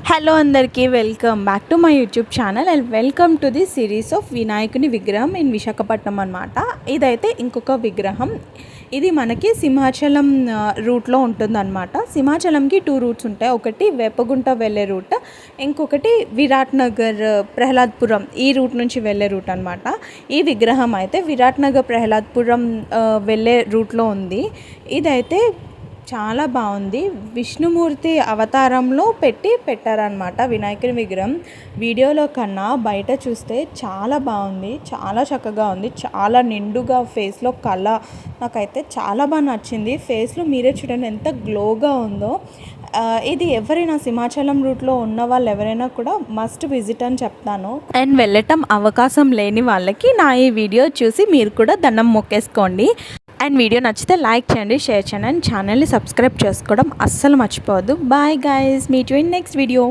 Hello అందరికీ welcome back to my YouTube channel and welcome to the series of వినాయకుని విగ్రహం in Visakhapatnam అనమాట. ఇదైతే ఇంకొక విగ్రహం. ఇది మనకి సింహాచలం రూట్లో ఉంటుందన్నమాట. సింహాచలంకి 2 రూట్స్ ఉంటాయి. ఒకటి వేపగుంట వెళ్ళే రూట్, ఇంకొకటి విరాట్ నగర్ ప్రహ్లాద్పురం ఈ రూట్ నుంచి వెళ్ళే రూట్ అనమాట. ఈ విగ్రహం అయితే విరాట్ నగర్ ప్రహ్లాద్పురం వెళ్ళే రూట్లో ఉంది. ఇదైతే చాలా బాగుంది. విష్ణుమూర్తి అవతారంలో పెట్టారనమాట వినాయకుని విగ్రహం. వీడియోలో కన్నా బయట చూస్తే చాలా బాగుంది, చాలా చక్కగా ఉంది, చాలా నిండుగా ఫేస్లో కళ నాకైతే చాలా బాగా నచ్చింది. ఫేస్లో మీరే చూడండి ఎంత గ్లోగా ఉందో. ఇది ఎవరైనా సింహాచలం రూట్లో ఉన్న వాళ్ళు ఎవరైనా కూడా మస్ట్ విజిట్ అని చెప్తాను. అండ్ వెళ్ళటం అవకాశం లేని వాళ్ళకి నా ఈ వీడియో చూసి మీరు కూడా దండం మొక్కేసుకోండి. అండ్ వీడియో నచ్చితే లైక్ చేయండి, షేర్ చేయండి అండ్ ఛానల్ని సబ్స్క్రైబ్ చేసుకోవడం అస్సలు మర్చిపోవద్దు. Bye guys, meet you in next video.